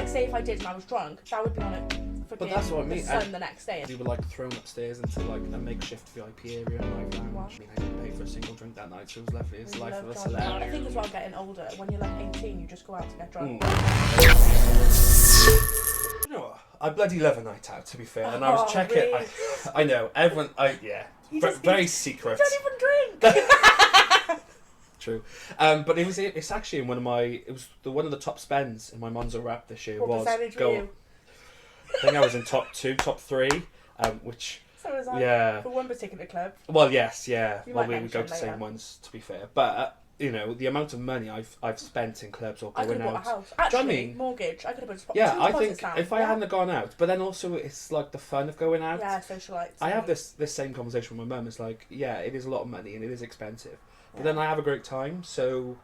like, say if I did and I was drunk, that would be on it. But that's what I mean. The sun the next day. We were like thrown upstairs into like a makeshift VIP area and like lounge. Wow. I mean, I didn't pay for a single drink that night, so it was lovely. It's life of a drunk. celeb. I think as well, getting older, when you're like 18, you just go out to get drunk. You know what? I bloody love a night out, to be fair. And I was checking. Really? I know everyone. Very secret. You don't even drink. True. But it's actually in one of one of the top spends in my MONZO rap this year. What percentage were you? I think I was in top 2, top 3, which... So was I. Yeah. For one particular club. Well, yes, yeah. You Well, might we go to the mention same ones, to be fair. But, you know, the amount of money I've spent in clubs or I could going have bought out... a house. Do you know Actually, what I mean? mortgage. I could have put Yeah, two I deposits think down. if I hadn't gone out... But then also, it's like the fun of going out. Yeah, socialites. I have this same conversation with my mum. It's like, yeah, it is a lot of money and it is expensive. But Yeah. then I have a great time, so...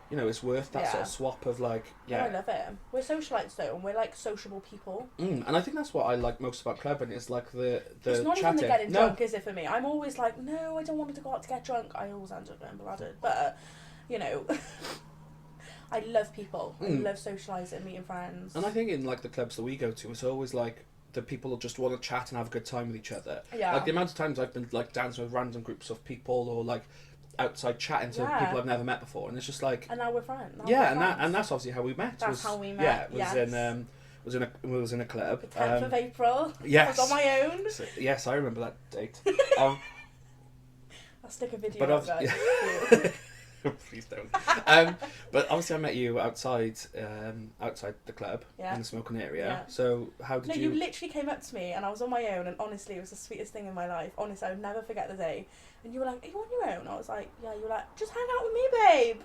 You know, it's worth that Yeah. sort of swap of like, Yeah, I love it. We're socialites though, and we're like sociable people. And I think that's what I like most about clubbing is like the It's not chatting. even the getting drunk, is it, for me? I'm always like, no, I don't want to go out to get drunk. I always end up getting blooded. But, you know, I love people. I love socialising, meeting friends. And I think in like the clubs that we go to, it's always like the people just want to chat and have a good time with each other. Yeah. Like the amount of times I've been like dancing with random groups of people or like outside chatting to people I've never met before, and it's just like. And now we're friends. And that's obviously how we met. That's how we met. Yeah, it was in a club. The 10th of April. Yes. I was on my own. So, yes, I remember that date. I'll stick a video But up, guys. Please don't. But obviously I met you outside the club in the smoking area. Yeah. So how did you... You literally came up to me and I was on my own, and honestly it was the sweetest thing in my life. Honestly, I would never forget the day. And you were like, are you on your own? I was like, yeah. You were like, just hang out with me, babe.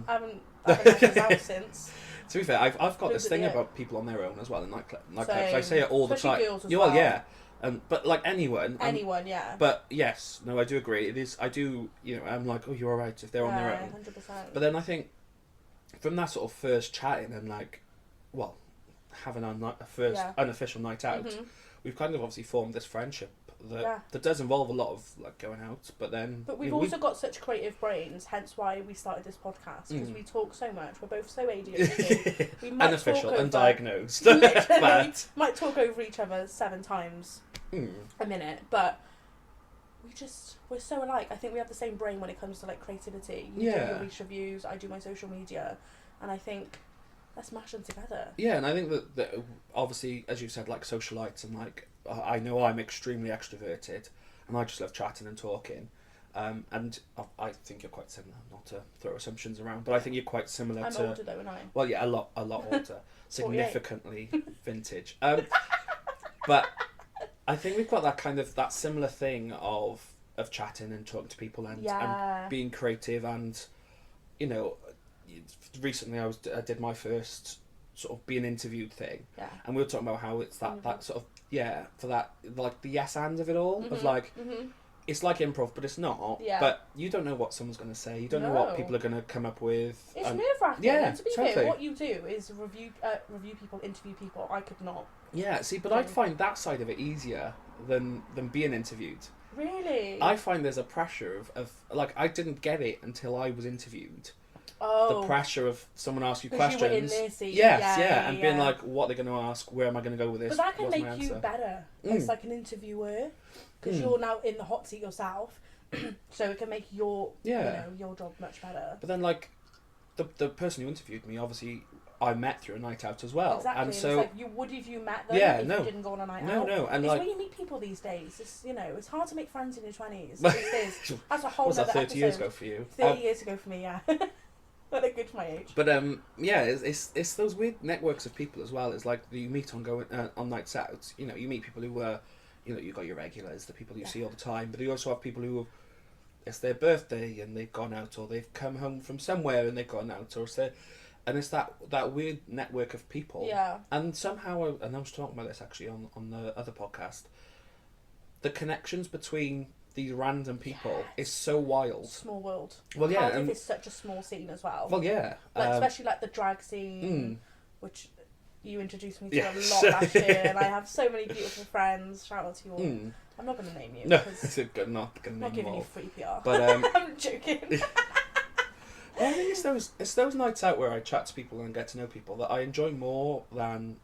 I haven't left his house since. To be fair, I've got this thing about people on their own as well in nightclubs. I say it all the time. Girls as well, well. yeah. But like anyone. Yeah. But yes, no, I do agree. It is. I do. You know, I'm like, oh, you're all right if they're on their own. 100%. But then I think from that sort of first chatting and like, well, having a first unofficial night out, we've kind of obviously formed this friendship that does involve a lot of like going out. But we've also got such creative brains, hence why we started this podcast, because we talk so much. We're both so ADHD. We might unofficial, talk undiagnosed. Literally, might talk over each other 7 times a minute, but we're so alike. I think we have the same brain when it comes to like creativity. You do your Rhys reviews, I do my social media, and I think let's mash them together. Yeah, and I think that obviously, as you said, like socialites, and like I know I'm extremely extroverted, and I just love chatting and talking. And I think you're quite similar. Not to throw assumptions around, but I think you're quite similar. I'm older though, aren't I? Well, yeah, a lot older, significantly vintage. But I think we've got that similar thing of chatting and talking to people and being creative, and you know, recently I did my first sort of being interviewed thing, and we were talking about how it's that sort of for that like the yes and of it all of like. It's like improv, but it's not. Yeah. But you don't know what someone's going to say. You don't know what people are going to come up with. It's nerve-wracking. Yeah, and to be fair, what you do is review people, interview people. I could not. Yeah, see, but I'd find that side of it easier than being interviewed. Really? I find there's a pressure of like, I didn't get it until I was interviewed. Oh. The pressure of someone asking you questions. You were in their seat. Yes, and being like, what they're going to ask, where am I going to go with this? But that can make you better as like an interviewer, because you're now in the hot seat yourself, so it can make your your job much better. But then like the person who interviewed me, obviously I met through a night out as well. Exactly. And so it's like, would have you met them if you didn't go on a night out? No. And it's like, where you meet people these days. It's, you know, it's hard to make friends in your 20s. That's a whole other 30 years ago for you? 30 years ago for me, yeah. But they're good for my age. But it's those weird networks of people as well. It's like you meet on nights out. You know, you meet people who are, you know, you got your regulars, the people you see all the time. But you also have people who, it's their birthday and they've gone out, or they've come home from somewhere and they've gone out, or it's that weird network of people. Yeah. And somehow, and I was talking about this actually on the other podcast, the connections between these random people is so wild. Small world. Well, yeah. Cardiff is such a small scene as well. Well, yeah. Like, especially like the drag scene, which you introduced me to a lot last year, and I have so many beautiful friends. Shout out to you all. I'm not going to name you. No, because not going to name I'm not giving you you free PR. But I'm joking. I think it's those nights out where I chat to people and get to know people that I enjoy more than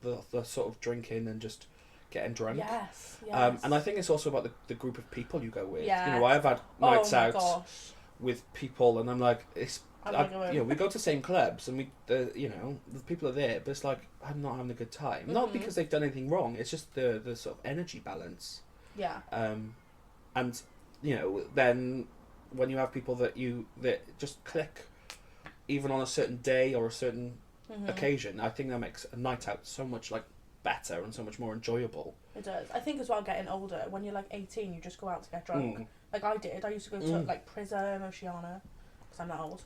the sort of drinking and just getting drunk. Yes. And I think it's also about the group of people you go with. Yeah. You know, I've had nights out gosh. with people, and I'm like, we go to the same clubs, and the people are there, but it's like I'm not having a good time. Mm-hmm. Not because they've done anything wrong. It's just the sort of energy balance. Yeah. And then when you have people that just click, even on a certain day or a certain occasion, I think that makes a night out so much better and so much more enjoyable. It does. I think as well, getting older, when you're 18, you just go out to get drunk. Like I did. I used to go to Prism, Oceana, because I'm not old.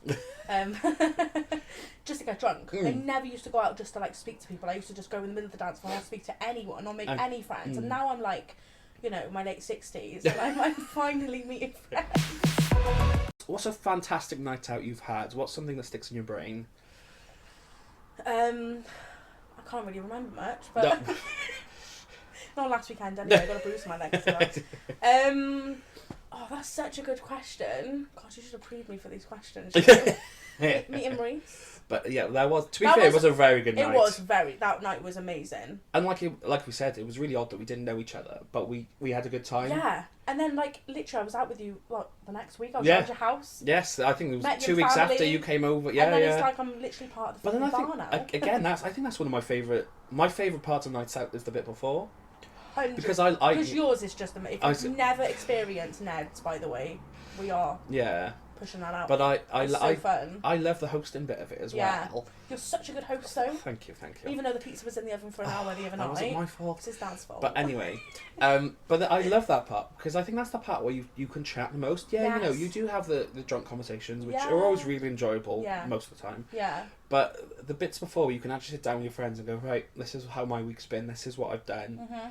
Just to get drunk. I never used to go out just to speak to people. I used to just go in the middle of the dance floor and speak to anyone or make any friends. And now I'm my late 60s, and I'm finally meeting friends. What's a fantastic night out you've had? What's something that sticks in your brain? I can't really remember much, but not last weekend anyway. I got a bruise on my leg as well. Oh, that's such a good question. God, you should have pre-ed me for these questions. Meeting Rhys. But yeah, it was a very good night. That night was amazing. And like we said, it was really odd that we didn't know each other, but we had a good time. Yeah. And then literally I was out with you the next week. I was at your house. Yes, I think it was 2 weeks after you came over. Yeah, and then it's I'm literally part of the bar now. Again, I think that's one of my favourite parts of nights out is the bit before. 100%. Because yours is just amazing. If you've never experienced Ned's, by the way, we are pushing that out. But so fun. I love the hosting bit of it as well. You're such a good host, though. Thank you. Even though the pizza was in the oven for an hour the other night. That wasn't my fault. It's his dad's fault. But anyway, but I love that part because I think that's the part where you can chat the most. Yeah, yes. You do have the drunk conversations, which are always really enjoyable most of the time. Yeah. But the bits before where you can actually sit down with your friends and go, right, this is how my week's been. This is what I've done. Mm-hmm.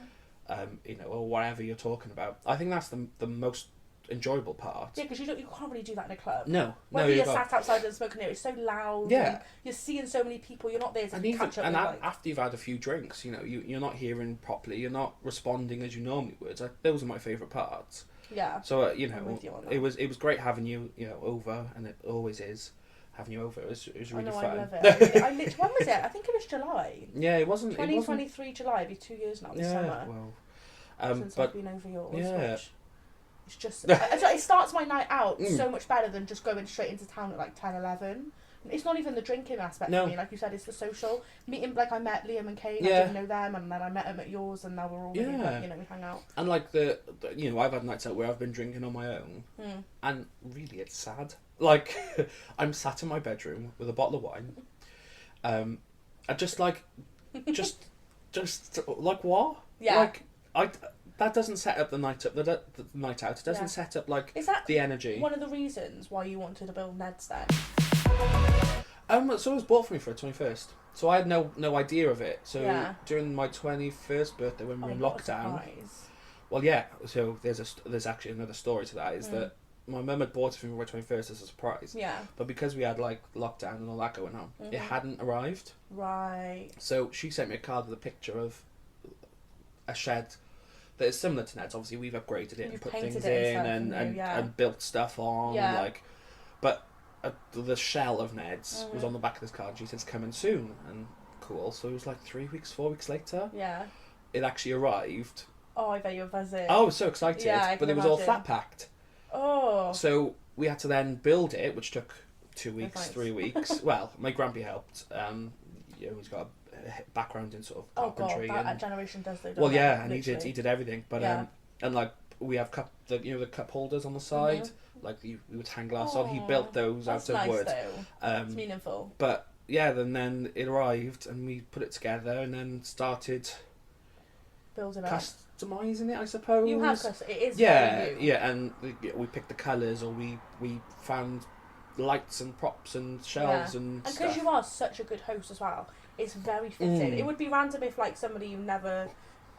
Or whatever you're talking about. I think that's the most enjoyable part. Yeah, because you can't really do that in a club. No. Whether you're sat outside and smoking it, it's so loud. Yeah. You're seeing so many people. You're not there to catch up. And after you've had a few drinks, you're not hearing properly. You're not responding as you normally would. Those are my favourite parts. Yeah. So it was great having you over, and it always is. Having you over, it was really fun. I love it. When was it? I think it was July. Yeah, it wasn't. 2023 July. It'll be 2 years now. This summer. Well, since I've been over yours. Yeah. Which it's just it starts my night out so much better than just going straight into town at 10, 11. It's not even the drinking aspect for me. Like you said, it's the social meeting. I met Liam and Kate. I didn't know them, and then I met them at yours, and now we're all really, we hang out. And I've had nights out where I've been drinking on my own, and really it's sad. I'm sat in my bedroom with a bottle of wine. I just what? Yeah. That doesn't set up the night out. The night out. It doesn't set up Is that the energy. One of the reasons why you wanted to build Ned's then? So it was bought for me for a 21st. So I had no idea of it. So during my 21st birthday when we were in lockdown. Well, yeah. So there's actually another story to that. Is that my mum had bought it for me for my 21st as a surprise. Yeah. But because we had lockdown and all that going on, it hadn't arrived. Right. So she sent me a card with a picture of a shed that is similar to Ned's. Obviously, we've upgraded it and put things in and built stuff on. But the shell of Ned's was on the back of this card. She said it's coming soon, and cool. So it was 3 weeks, 4 weeks later. Yeah. It actually arrived. Oh, I bet you were buzzing. Oh, I was so excited. Yeah, but it was all flat packed. Oh. So we had to then build it, which took 2 weeks, 3 weeks. Well, my grampy helped. He's got a background in sort of carpentry. That generation does though. Well, yeah, and he did everything. But and we have the cup holders on the side, we would hang glass on. He built those out of wood. It's meaningful. But yeah, then it arrived, and we put it together, and then started building up. Customising it, I suppose. You have it is very you. And we picked the colours, or we found lights and props and shelves and stuff. And because you are such a good host as well, it's very fitting. It would be random if somebody you never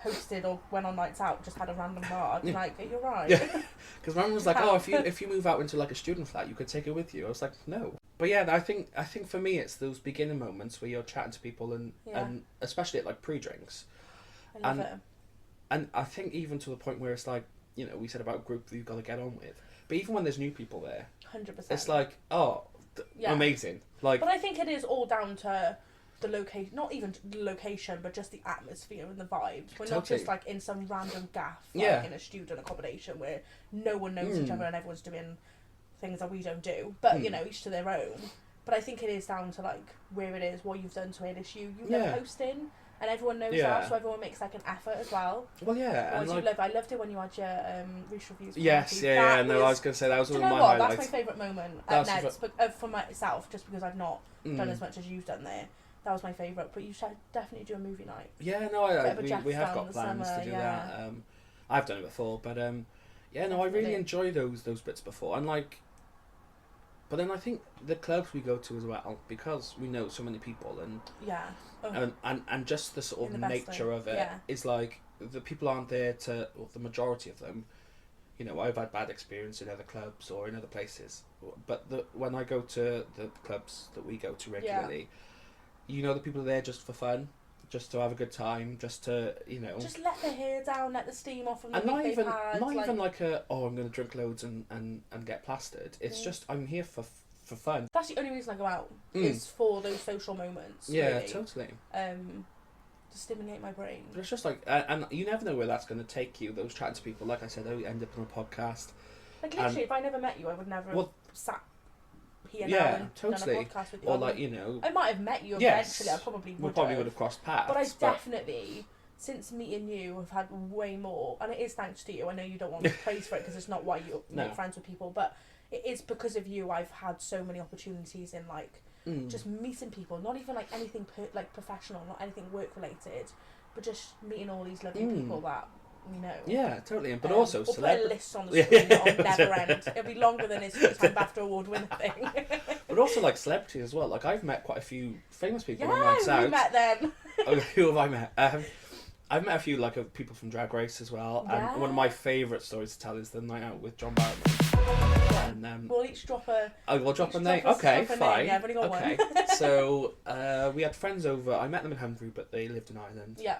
hosted or went on nights out just had a random bar. I'd be you're right. Yeah, because Mum was oh, if you move out into a student flat, you could take it with you. I was no. But yeah, I think for me it's those beginning moments where you're chatting to people and especially at pre-drinks. I love it. And I think even to the point where it's we said about a group that you've got to get on with. But even when there's new people there, 100%. It's amazing. Like, but I think it is all down to the location, not even the location, but just the atmosphere and the vibes. We're not just like in some random gaff, like in a student accommodation where no one knows each other and everyone's doing things that we don't do. But you know, each to their own. But I think it is down to like where it is, what you've done to it. It's you love hosting, and everyone knows that, so everyone makes like an effort as well. Well, yeah, and like, I loved it when you had your Rhys Reviews. Yes, I was going to say that was one of my highlights. That's my favourite moment at Ned's, but for myself, just because I've not done as much as you've done there. That was my favourite, but you should definitely do a movie night. Yeah, no, we have got plans to do that. I've done it before, but I really enjoy those bits before, and like, but then I think the clubs we go to as well, because we know so many people, and and just the sort of nature of it is like the people aren't there to, or the majority of them. You know, I've had bad experience in other clubs or in other places, but when I go to the clubs that we go to regularly. You know, the people are there just for fun, just to have a good time, just to, you know... Just let the hair down, let the steam off from the not even like I'm going to drink loads and get plastered. It's just, I'm here for fun. That's the only reason I go out, is for those social moments. Yeah, really. Totally. To stimulate my brain. But it's just like, and you never know where that's going to take you, those chatting to people. Like I said, I end up on a podcast. Like, literally, if I never met you, I would never have sat here now and done a podcast with you. Or like, you know... I might have met you eventually, I probably would have crossed paths. But I definitely, since meeting you, have had way more, and it is thanks to you. I know you don't want me to praise for it because it's not why you make friends with people, but it is because of you I've had so many opportunities in like just meeting people, not even like anything like professional, not anything work related, but just meeting all these lovely people that we know. Yeah, totally. But also, we'll put a list on the screen on never end. It'll be longer than his first-time BAFTA award winner thing. But also like celebrities as well. Like I've met quite a few famous people on nights out. Yeah, we met them. Who have I met? I've met a few like people from Drag Race as well. Yeah. And one of my favourite stories to tell is the night out with John Barrowman. And we'll each drop a. Oh, we'll drop a name. Okay, fine. Yeah, I've only got one. So we had friends over. I met them in Hungary, but they lived in Ireland. Yeah.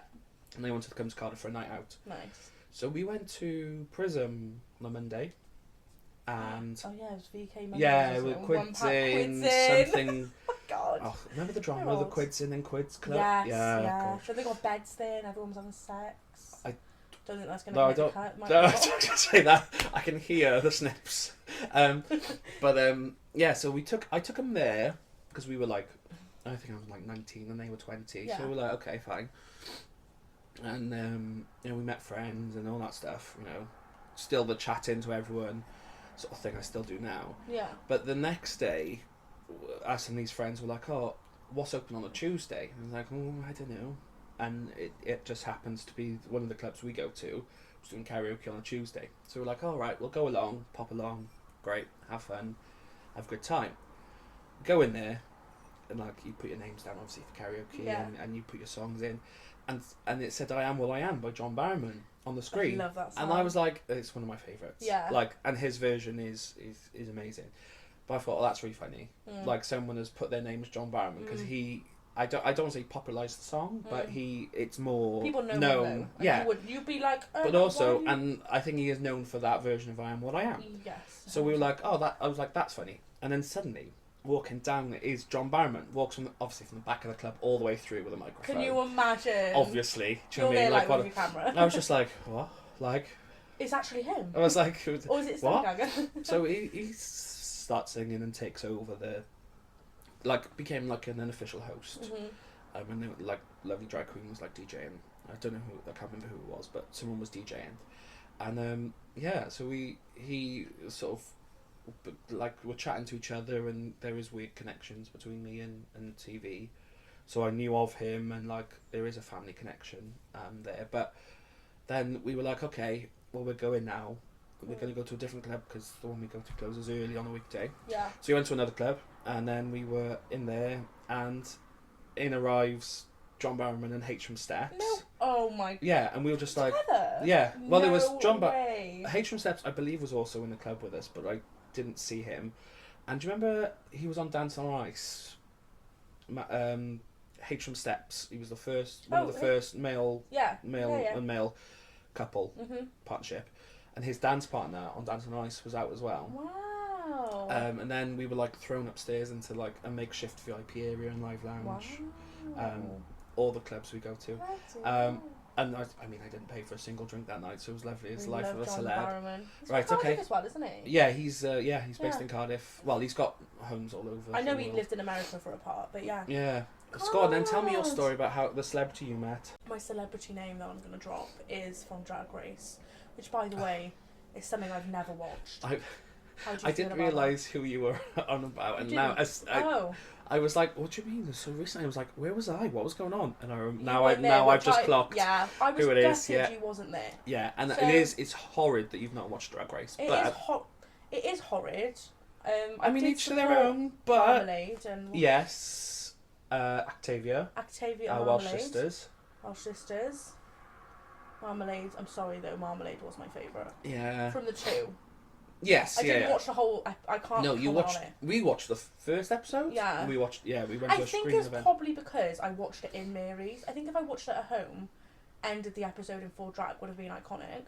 And they wanted to come to Cardiff for a night out. Nice. So we went to Prism on a Monday. And it was VK Monday. Yeah, with quids in, something. Oh God! Oh, remember the drama of the quids in and quids club? Yes, yeah. Gosh. So they got beds there and everyone was having sex. I don't think that's going to cut. No, I don't say that. I can hear the snips. So I took them there because we were like, I think I was like 19 and they were 20. Yeah. So we were like, okay, fine. And we met friends and all that stuff. You know, still the chatting to everyone, sort of thing I still do now. Yeah. But the next day, us and these friends were like, "Oh, what's open on a Tuesday?" And I was like, "Oh, I don't know." And it just happens to be one of the clubs we go to was doing karaoke on a Tuesday. So we're like, "All right, we'll go along, pop along, great, have fun, have a good time." Go in there, and like you put your names down obviously for karaoke, and you put your songs in. And it said "I Am What I Am" by John Barrowman on the screen. I love that song. And I was like, it's one of my favourites. Yeah. Like, and his version is amazing. But I thought, that's really funny. Like someone has put their name as John Barrowman because I don't want to say popularised the song, but it's more people know known. Him, though. Yeah. You'd be like, but also, and I think he is known for that version of "I Am What I Am." Yes. So we were like, I was like, that's funny. And then suddenly, walking down is John Barrowman. Walks obviously from the back of the club all the way through with a microphone. Can you imagine? Obviously. Do you know what I mean? Like with your camera. I was just like, what? Like... It's actually him. I was like... Or is it what? So he starts singing and takes over the... Like, became like an unofficial host. Mm-hmm. And there were like lovely drag queens like DJing. I don't know who... I can't remember who it was, but someone was DJing. And so he sort of... like we're chatting to each other and there is weird connections between me and TV, so I knew of him and like there is a family connection there. But then we were like, okay, well we're going now, we're going to go to a different club because the one we go to closes early on a weekday. Yeah. So we went to another club and then we were in there and in arrives John Barrowman and H from Steps. No. Oh my God. Yeah, and we were just together? Like yeah, well it was John H from Steps I believe was also in the club with us, but I didn't see him. And do you remember he was on Dance on Ice? H from Steps. He was the first one of the first male and male couple partnership, and his dance partner on Dance on Ice was out as well. Wow. Wow. And then we were like thrown upstairs into like a makeshift VIP area and live lounge. Wow. All the clubs we go to. And I mean, I didn't pay for a single drink that night, so it was lovely. It's the life of a celeb. BARROWMAN. He's Right, from okay. Cardiff as well, isn't he? Yeah, he's based in Cardiff. Well, he's got homes all over. I know he lived in America for a part, but yeah. Yeah. Scott, then tell me your story about how the celebrity you met. My celebrity name that I'm going to drop is from Drag Race, which, by the way, is something I've never watched. I didn't realise who you were on about, and now I was like, "What do you mean? So recently, I was like, where was I? What was going on?" And I've just clocked. Yeah, I was who it is. Yeah, you wasn't there. Yeah, and so, it's horrid that you've not watched Drag Race. It is horrid. I mean, each to their own, but Marmalade and yes, Octavia, Welsh sisters. Marmalade. I'm sorry though, Marmalade was my favourite. Yeah. From the two. Yes, I didn't watch the whole. I can't. No, you watched. We watched the first episode. Yeah. We watched. Yeah, we went to a screening event. I think it's probably because I watched it in Mary's. I think if I watched it at home, ended the episode in full drag would have been iconic.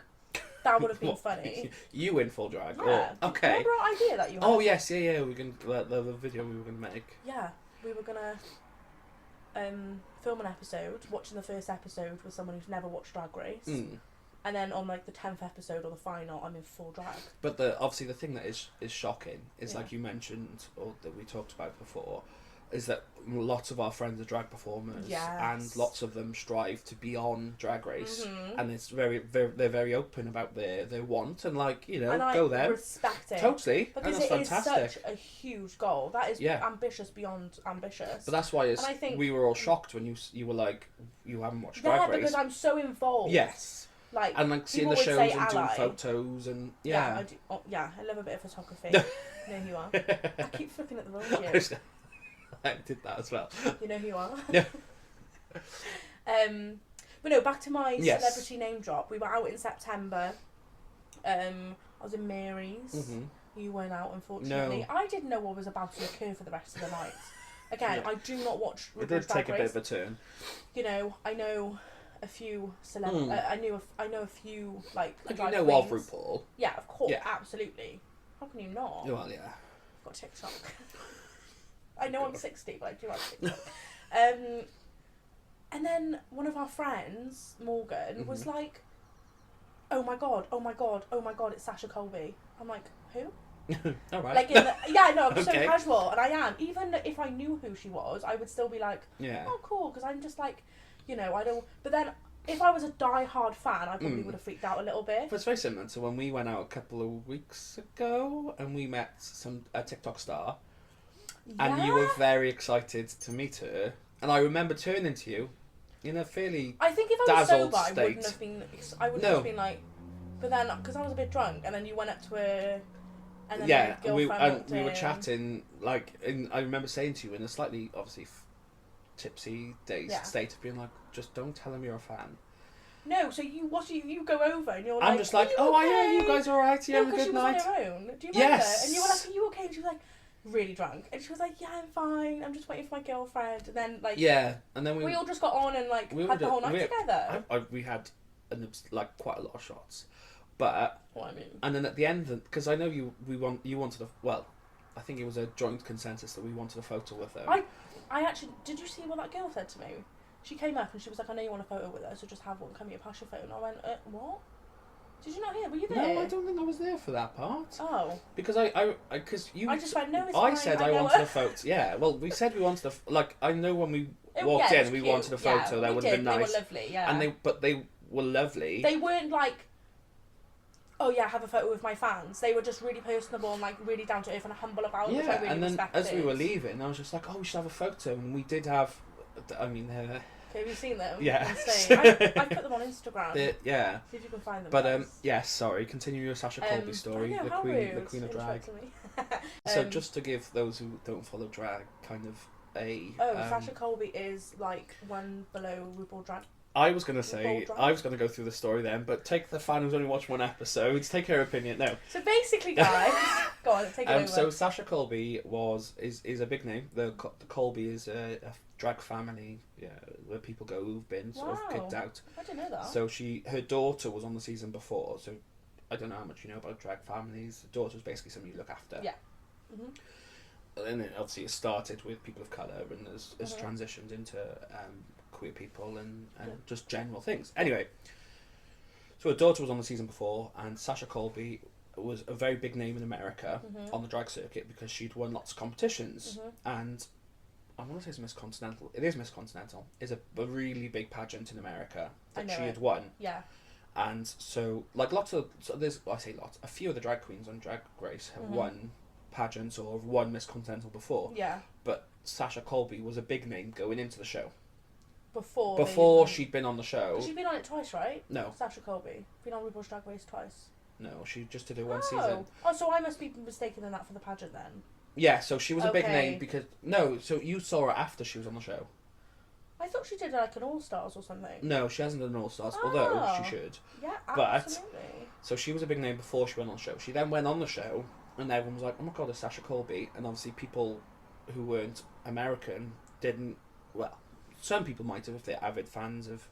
That would have been funny. You in full drag? Yeah. Oh, okay. Remember our idea that you had? Oh yes, yeah. We can the video we were gonna make. Yeah, we were gonna film an episode, watching the first episode with someone who's never watched Drag Race. And then on like the 10th episode or the final, I'm in full drag. But obviously the thing that is shocking is like you mentioned, or that we talked about before, is that lots of our friends are drag performers, and lots of them strive to be on Drag Race, and it's they're very open about their want, and like, you know, and go there. I respect it. Totally, because and that's fantastic. Is such a huge goal. That is ambitious beyond ambitious. But that's why we were all shocked when you were like, you haven't watched Drag Race. Yeah, because I'm so involved. Yes. Like, and like seeing the shows and doing photos and I do. Oh, yeah, I love a bit of photography. You know who you are. I keep looking at the wrong year. I did that as well. You know who you are. Yeah. But no, back to my celebrity name drop. We were out in September. I was in Mary's. You weren't out, unfortunately. No. I didn't know what was about to occur for the rest of the night. Again, I do not watch RubyRose. It did take a bit of a turn. You know, I know a few celebrities. I know a few like. You know of RuPaul. Yeah, of course, absolutely. How can you not? Well, yeah. I've got TikTok. I know I'm 60, but I do have TikTok. And then one of our friends, Morgan, was like, "Oh my god, it's Sasha Colby." I'm like, "Who?" All right. Like I'm so casual, and I am. Even if I knew who she was, I would still be like, "Oh, cool," because I'm just like. You know, I don't. But then, if I was a die-hard fan, I probably would have freaked out a little bit. But it's very similar to when we went out a couple of weeks ago and we met a TikTok star, and you were very excited to meet her. And I remember turning to you in a fairly I think if I was sober, state. I wouldn't have been. I wouldn't have been like. But then, because I was a bit drunk, and then you went up to her, and then we were chatting. Like, I remember saying to you in a slightly obviously tipsy state of being like, just don't tell him you're a fan. No, so you go over and you're like, I'm just like, oh, okay? Yeah, you guys are alright, you have a good night. Because she was on her own. Do you remember? Yes. And you were like, are you okay? And she was like, really drunk. And she was like, yeah, I'm fine. I'm just waiting for my girlfriend. And then like, and then we all just got on and like had the whole night together. We had quite a lot of shots, but what I mean. And then at the end, because I know you wanted I think it was a joint consensus that we wanted a photo with her. I actually, did you see what that girl said to me? She came up and she was like, I know you want a photo with her, so just have one, come here, pass your phone. I went, what? Did you not hear? Were you there? No, I don't think I was there for that part. Oh. Because I just went, no, it's I fine. said I wanted a photo. Yeah, well, we said we wanted I know when we walked in, we wanted a photo, that would have been nice. They were lovely, yeah. And they were lovely. They weren't like, oh yeah, have a photo with my fans. They were just really personable and like really down to earth and humble about it, which I really and then respected. As we were leaving, I was just like, oh, we should have a photo, and we did have. I mean, have you seen them? Yeah. I put them on Instagram. Yeah. See if you can find them. But yes, sorry. Continue your Sasha Colby story, know, the queen of drag. So just to give those who don't follow drag kind of a. Sasha Colby is like one below RuPaul drag. I was going to go through the story then, but take the fan who's only watched one episode, take her opinion. No. So basically, guys, go on, take it over. So Sasha Colby is a big name. The Colby is a drag family, where people go who've been sort of kicked out. I didn't know that. So her daughter was on the season before, so I don't know how much you know about drag families. The daughter was basically somebody you look after. Yeah. And then obviously it started with people of colour and has transitioned into queer people and just general things. Anyway, so her daughter was on the season before, and Sasha Colby was a very big name in America on the drag circuit because she'd won lots of competitions. And I want to say it's Miss Continental. It is Miss Continental. It's a really big pageant in America that she had won. Yeah. And so, like, a few of the drag queens on Drag Race have won pageants or have won Miss Continental before. Yeah. But Sasha Colby was a big name going into the show. Before she'd been on the show. She'd been on it twice, right? No. Sasha Colby. Been on RuPaul's Drag Race twice. No, she just did it one season. Oh, so I must be mistaken in that for the pageant then. Yeah, so she was a big name because... No, so you saw her after she was on the show. I thought she did like an All-Stars or something. No, she hasn't done an All-Stars, although she should. Yeah, absolutely. So she was a big name before she went on the show. She then went on the show, and everyone was like, oh my god, it's Sasha Colby. And obviously people who weren't American didn't... Well, some people might have if they're avid fans of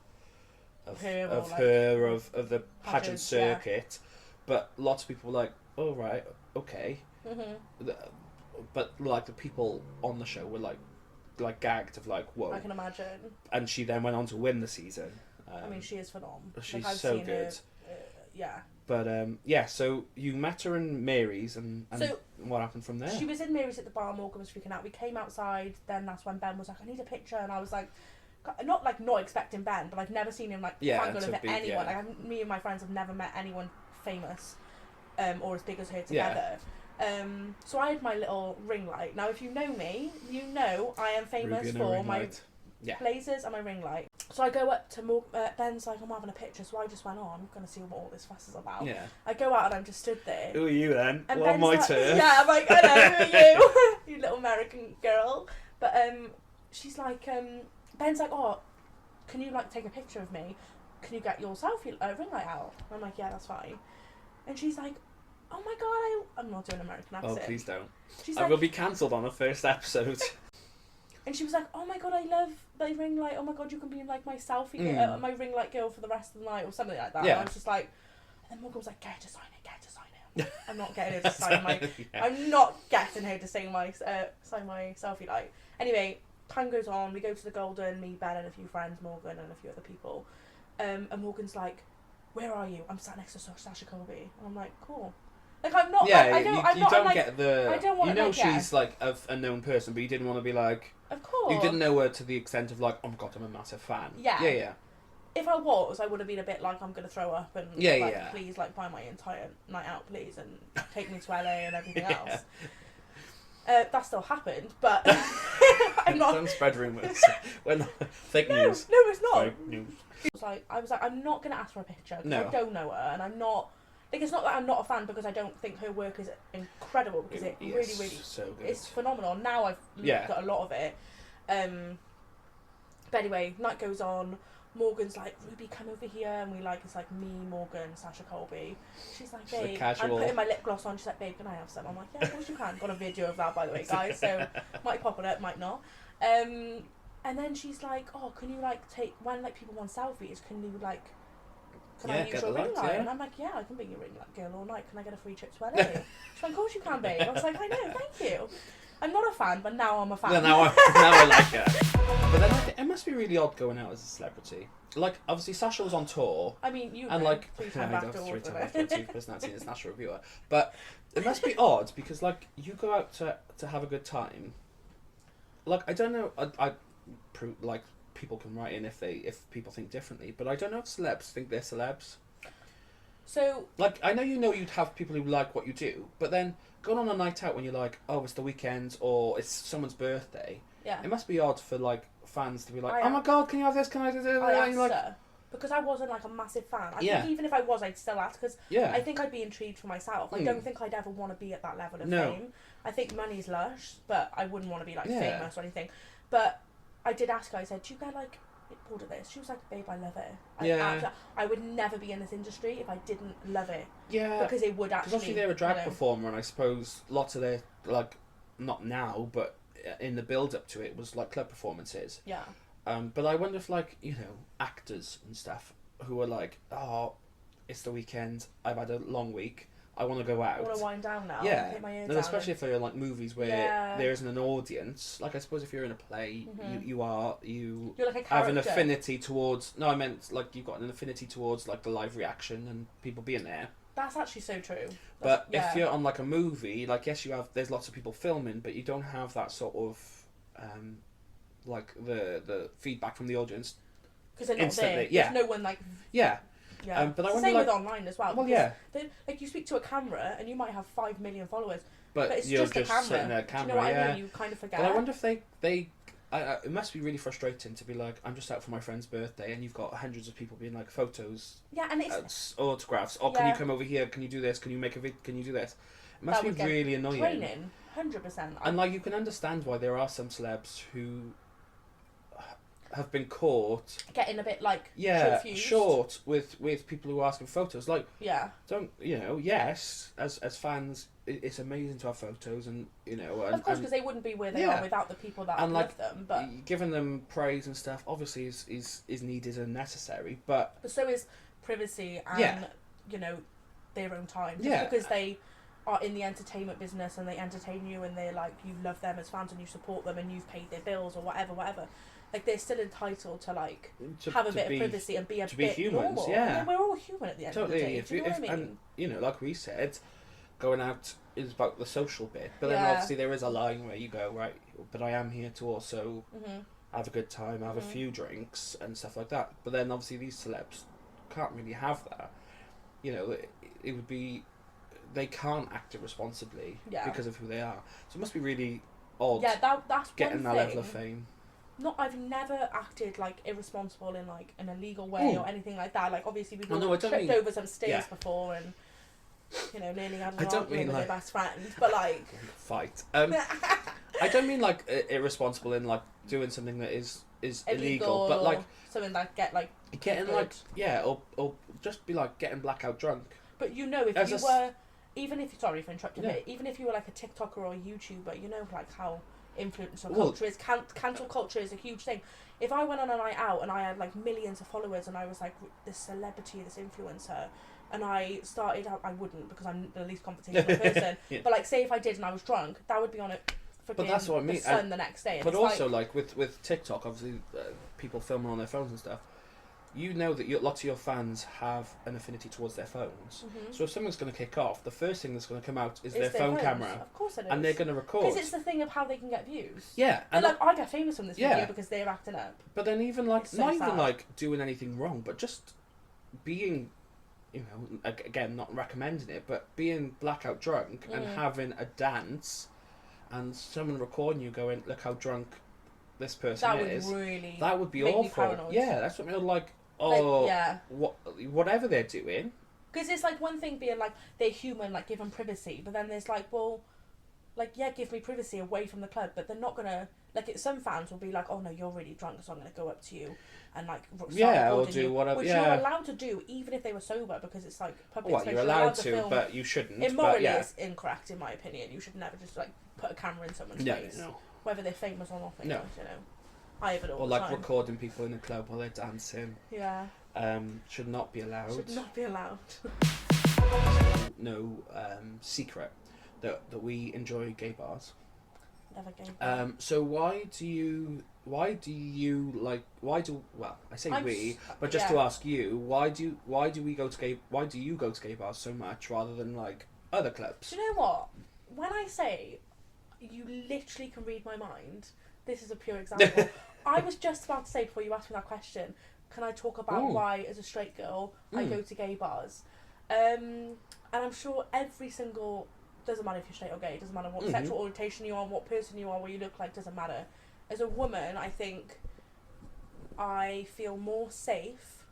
the pageant circuit. Yeah. But lots of people were like, oh, right, okay. But like the people on the show were like gagged of like, whoa. I can imagine. And she then went on to win the season. I mean, she is phenomenal. She's so good. Yeah. But so you met her in Mary's, and so what happened from there? She was in Mary's at the bar. Morgan was freaking out. We came outside. Then that's when Ben was like, I need a picture, and I was like, not expecting Ben, but I've never seen him fangirl over anyone. Yeah. Me and my friends have never met anyone famous, or as big as her together. Yeah. So I had my little ring light. Now, if you know me, you know I am famous for my blazers and my ring light. So I go up to Ben's like, I'm having a picture, so I just went, I'm going to see what all this fuss is about. Yeah. I go out and I'm just stood there. Who are you then? And well, my turn. Yeah, I'm like, I know, who are you? You little American girl. But she's like, Ben's like, oh, can you take a picture of me? Can you get your selfie ring light out? And I'm like, yeah, that's fine. And she's like, oh my god, I'm not doing American accent. Oh, please don't. I will be cancelled on the first episode. And she was like, oh my god, I love my ring light. Oh my god, you can be my selfie, my ring light girl for the rest of the night or something like that. Yeah. And I was just like, and then Morgan was like, get her to sign it. I'm not getting her to sign I'm not getting her to sign my selfie light. Anyway, time goes on. We go to the Golden, me, Ben, and a few friends, Morgan and a few other people. And Morgan's like, where are you? I'm sat next to Sasha Colby. And I'm like, cool. I'm not. Yeah, I don't get the. I don't want. You know, she's a known person, but you didn't want to be like. Of course. You didn't know her to the extent of oh my god, I'm a massive fan. Yeah. Yeah. If I was, I would have been a bit I'm going to throw up and please buy my entire night out, please, and take me to LA and everything else. That still happened, but I'm not. Don't spread rumours. Fake news. No, it's not. Fake news. I was like, I'm not going to ask for a picture because I don't know her, and I'm not. It's not that I'm not a fan because I don't think her work is incredible, because it really so good. It's phenomenal. Now I've looked at a lot of it. But anyway, night goes on. Morgan's like, Ruby, come over here, and it's me, Morgan, Sasha Colby. She's like, babe, I'm putting my lip gloss on. She's like, babe, can I have some? I'm like, yeah, of course you can. Got a video of that, by the way, guys. So might pop it up, might not. And then she's like, oh, can you take when people want selfies? Can you can I use your ring light? Yeah. And I'm like, yeah, I can be your ring light girl all night. Can I get a free trip to LA? She's like, of course you can, babe. I was like, I know, thank you. I'm not a fan, but now I'm a fan. Yeah, now I like her. But then it must be really odd going out as a celebrity. Obviously Sasha was on tour. I mean, you and please hand back to all of it. Personality as national reviewer. But it must be odd because you go out to have a good time. I don't know. I people can write in if people think differently, but I don't know if celebs think they're celebs. So I know you'd have people who like what you do, but then going on a night out when you're like, oh, it's the weekend or it's someone's birthday. Yeah. It must be odd for fans to be like, oh my god, can you have this? Can I do that? I asked her, because I wasn't a massive fan. I think even if I was, I'd still ask, because I think I'd be intrigued for myself. I don't think I'd ever want to be at that level of fame. I think money's lush, but I wouldn't want to be famous or anything. But I did ask her, I said, do you get bored of this? She was like, babe, I love it. I would never be in this industry if I didn't love it. Yeah. Because it would actually... Because obviously they're a drag performer, and I suppose lots of their, not now, but in the build-up to it was club performances. Yeah. But I wonder if actors and stuff who are oh, it's the weekend, I've had a long week, I want to go out. I want to wind down now. Yeah, Take my ear and down especially if they're like movies where there isn't an audience. Like I suppose if you're in a play, you're like a have an affinity towards. No, I meant like you've got an affinity towards like the live reaction and people being there. That's actually so true. But if you're on like a movie, like yes, there's lots of people filming, but you don't have that sort of like the feedback from the audience because they're not instantly. there. Yeah, there's no one like. Yeah. Yeah, but I it's the wonder, same with online as well. Well, yeah. Like you speak to a camera and you might have 5 million followers, but it's you're just a camera. sitting there, camera. Do you know what yeah. I mean? You kind of forget. But I wonder if they it must be really frustrating to be like, I'm just out for my friend's birthday, and you've got hundreds of people being like photos, and it's autographs. Or can you come over here? Can you do this? Can you make a video? Can you do this? It must be really annoying. Training, 100%. And like you can understand why there are some celebs who have been caught getting a bit like short with people who are asking photos. Like don't yes, as fans it's amazing to have photos and of course because they wouldn't be where they are without the people that love them. But giving them praise and stuff obviously is needed and necessary. But so is privacy and their own time. Just because they are in the entertainment business and they entertain you and they're like you love them as fans and you support them and you've paid their bills or whatever. Like they're still entitled to like have a bit of privacy and be a bit humans, normal. yeah. I mean, we're all human at the end of the day. Do you know what I mean? And like we said, going out is about the social bit, but then obviously there is a line where you go right. But I am here to also have a good time, have a few drinks and stuff like that. But then obviously these celebs can't really have that. It would be they can't act irresponsibly because of who they are. So it must be really odd. Yeah, that's getting one that thing. level of fame. I've never acted like irresponsible in like an illegal way or anything like that. Like obviously we've all tripped over some stairs before and nearly had an argument with my best friend. But like fight. I don't mean like irresponsible in like doing something that is illegal, but like something that getting like or just be like getting blackout drunk. But if you were even if sorry for interrupting me, even if you were like a TikToker or a YouTuber, like how influencer culture is cancel culture is a huge thing. If I went on a night out and I had like millions of followers and I was like this celebrity, this influencer, and I started out, I wouldn't because I'm the least confrontational person. But like, say if I did and I was drunk, that would be on it. But that's what I mean. The sun the next day. But also like with TikTok, obviously people filming on their phones and stuff. That lots of your fans have an affinity towards their phones. So if something's going to kick off, the first thing that's going to come out is their phone camera. Of course it is. And they're going to record. Because it's the thing of how they can get views. Yeah. And like, I get famous from this video because they're acting up. But then even like, not even like doing anything wrong, but just being, again, not recommending it, but being blackout drunk and having a dance and someone recording you going, look how drunk this person is. That would be awful. Yeah, that's what I mean. Like, whatever they're doing. Because it's like one thing being like they're human, like give them privacy, but then there's like, well, like give me privacy away from the club, but they're not gonna some fans will be like, oh no, you're really drunk, so I'm gonna go up to you and like or do whatever, which you're allowed to do even if they were sober because it's like public space. You're allowed to, but you shouldn't. It morally is incorrect in my opinion. You should never just like put a camera in someone's face, no. Whether they're famous or not famous. No. I have it all or the like time. recording people in a club while they're dancing. Yeah. Should not be allowed. Should not be allowed. No secret that we enjoy gay bars. Never gay bar. So why do I say but just to ask you, why do you go to gay bars so much rather than like other clubs? Do you know what? When I say you literally can read my mind, this is a pure example. I was just about to say before you asked me that question, can I talk about why as a straight girl I go to gay bars? And I'm sure every single, doesn't matter if you're straight or gay, doesn't matter what sexual orientation you are, what person you are, what you look like, doesn't matter. As a woman, I think I feel more safe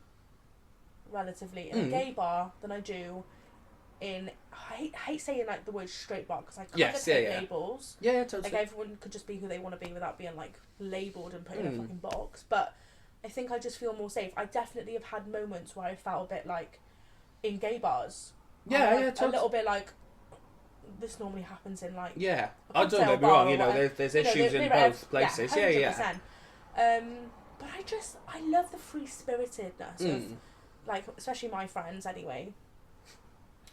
relatively in a gay bar than I do in, I hate saying like the word straight bar because I kind of hate labels. Yeah, totally. Like everyone could just be who they want to be without being like labelled and put in a fucking box. But I think I just feel more safe. I definitely have had moments where I felt a bit like in gay bars. Totally. A little bit like this normally happens in like I don't get me wrong. There's issues in both places. Yeah. But I love the free spiritedness of like especially my friends anyway.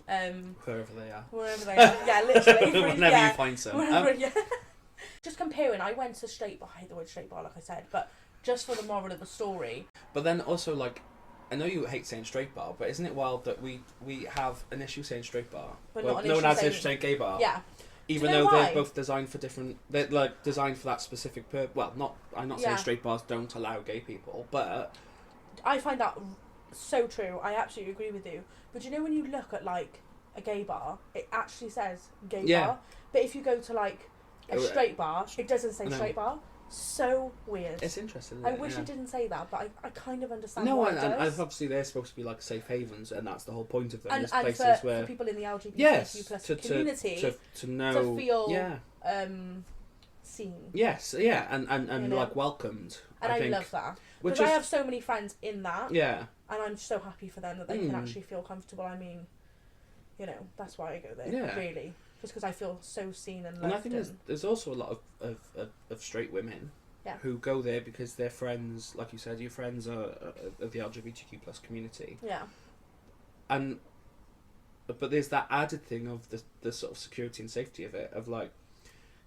Wherever they are. Wherever they are. Yeah, literally. Whenever you find some. Yeah. Just comparing, I went to straight bar. I hate the word straight bar, like I said, but just for the moral of the story. But then also, like, I know you hate saying straight bar, but isn't it wild that we have an issue saying straight bar? But well, no one has an issue saying gay bar. Yeah. Even though they're both designed for different... They're, like, designed for that specific purpose. Well, I'm not saying straight bars don't allow gay people, but... I find that so true. I absolutely agree with you. But you know when you look at, like, a gay bar, it actually says gay bar. But if you go to, like, a straight bar, it doesn't say straight bar. So weird. It's interesting. I wish it didn't say that, but I kind of understand. No, why and obviously they're supposed to be like safe havens, and that's the whole point of them. And, places for, where for people in the LGBTQ plus community to know, to feel seen. Yes, yeah, and like welcomed. And I love that because I have so many friends in that. Yeah. And I'm so happy for them that they can actually feel comfortable. I mean, you know, that's why I go there. Yeah. Really. Just because I feel so seen and loved. And I think there's also a lot of straight women who go there because their friends, like you said, your friends are of the LGBTQ plus community. Yeah. But there's that added thing of the sort of security and safety of it, of like,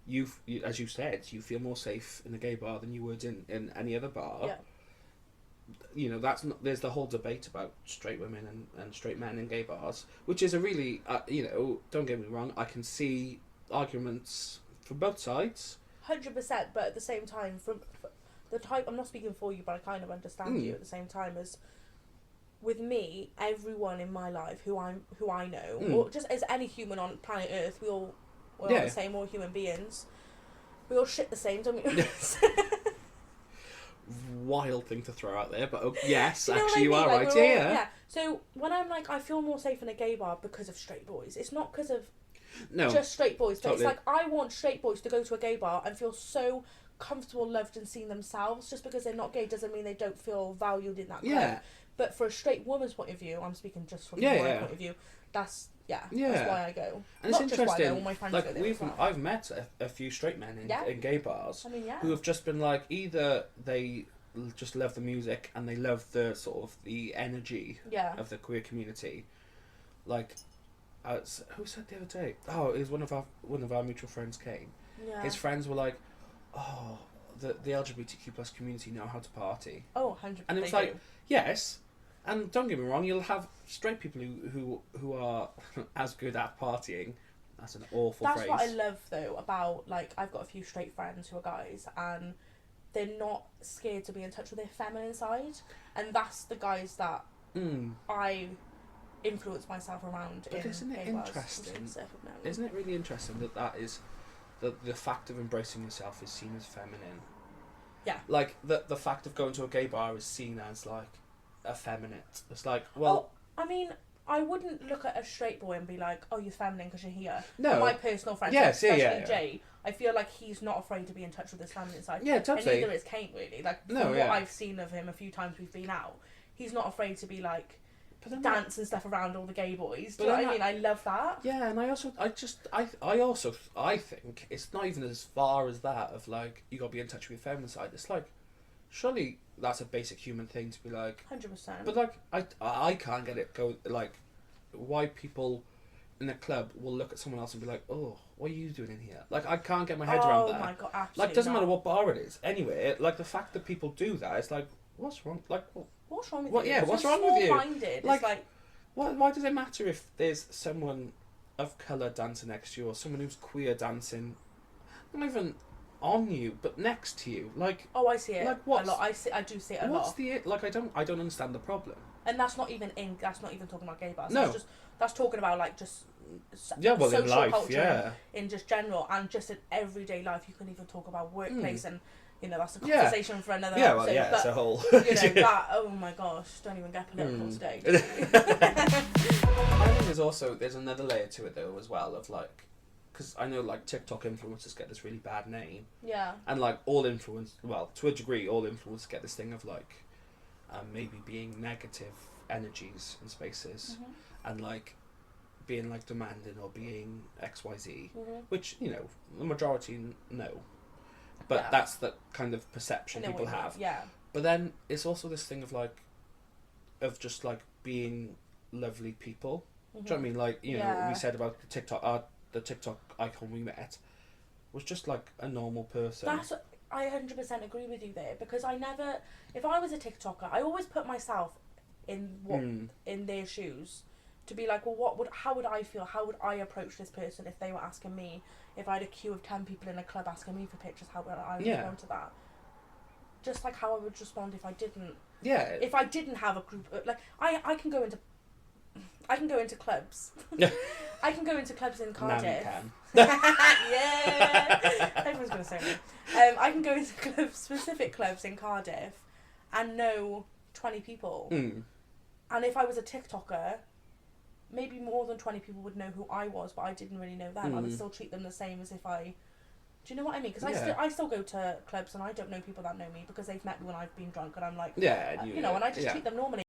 you as you said, you feel more safe in a gay bar than you would in any other bar. Yeah. You know, there's the whole debate about straight women and straight men in gay bars, which is a really, you know, don't get me wrong, I can see arguments from both sides. 100%, but at the same time, from the type, I'm not speaking for you, but I kind of understand you at the same time, as with me, everyone in my life who I know, or just as any human on planet Earth, we're all the same, all human beings. We all shit the same, don't we? Wild thing to throw out there, but yes, you actually you are like, right. Yeah. So when I'm like, I feel more safe in a gay bar because of straight boys. It's not because of just straight boys, but it's like I want straight boys to go to a gay bar and feel so comfortable, loved, and seen themselves. Just because they're not gay doesn't mean they don't feel valued in that club. Yeah. But for a straight woman's point of view, I'm speaking just from my point of view. That's why I go. And not it's just interesting. Why I go, all my friends like go there as well. I've met a few straight men in gay bars who have just been like, either they just love the music and they love the sort of the energy of the queer community. Like, who said the other day? Oh, it was one of our mutual friends came. Yeah. His friends were like, oh, the LGBTQ plus community know how to party. Oh, 100%. And it was like, yes. And don't get me wrong, you'll have straight people who are as good at partying. That's an awful phrase. That's what I love though about, like, I've got a few straight friends who are guys, and they're not scared to be in touch with their feminine side, and that's the guys that I influence myself around. But isn't it interesting? Isn't it really interesting that is the fact of embracing yourself is seen as feminine? Yeah. Like the fact of going to a gay bar is seen as like effeminate. It's like, well, I mean, I wouldn't look at a straight boy and be like, oh, you're feminine because you're here. No. But my personal friend, especially Jay, I feel like he's not afraid to be in touch with his feminine side. Yeah, totally. And neither is Kate, really. Like, from what I've seen of him a few times we've been out, he's not afraid to be like, dance and stuff around all the gay boys. Do you know what I mean? I love that. Yeah, and I think it's not even as far as that of like, you gotta be in touch with your feminine side. It's like, surely that's a basic human thing to be like 100%. But like I can't get it go like why people in a club will look at someone else and be like, oh, what are you doing in here? Like, I can't get my head around that. Oh my god, absolutely. Like, doesn't matter what bar it is. Anyway, like the fact that people do that, it's like, what's wrong? Like, what's wrong with you? Yeah, what's wrong with you? Minded. Like, why does it matter if there's someone of colour dancing next to you or someone who's queer dancing, not even on you but next to you? Like, oh, I see it like, a lot. I do see it a lot. What's the like? I don't understand the problem. And that's not even talking about gay bars. No, that's talking about like just well, social in life, culture in just general, and just in everyday life. You can even talk about workplace, and you know that's a conversation for another episode. Well, yeah, but, it's a whole. You know that. Oh my gosh! Don't even get political today. I think there's another layer to it though as well of like, because I know like TikTok influencers get this really bad name. Yeah. And like to a degree, all influencers get this thing of like, maybe being negative energies in spaces, and like being like demanding or being XYZ, which, you know, the majority know. But that's the kind of perception people have. Yeah. But then it's also this thing of like, of just like being lovely people. Do you know what I mean? Like, you know, we said about TikTok, the TikTok icon we met was just like a normal person. I 100% agree with you there, because if I was a TikToker, I always put myself in their shoes to be like, well, how would I feel? How would I approach this person if they were asking me? If I had a queue of 10 people in a club asking me for pictures, how would I respond to that? Just like how I would respond if I didn't. Yeah. If I didn't have a group, like I can go into clubs. I can go into clubs in Cardiff. Now you can. Yeah. Everyone's gonna say me. I can go into specific clubs in Cardiff and know 20 people. And if I was a TikToker, maybe more than 20 people would know who I was, but I didn't really know them. I would still treat them the same as if I... Do you know what I mean? Because I still go to clubs and I don't know people that know me because they've met me when I've been drunk, and I'm like... Yeah. and I just treat them normally.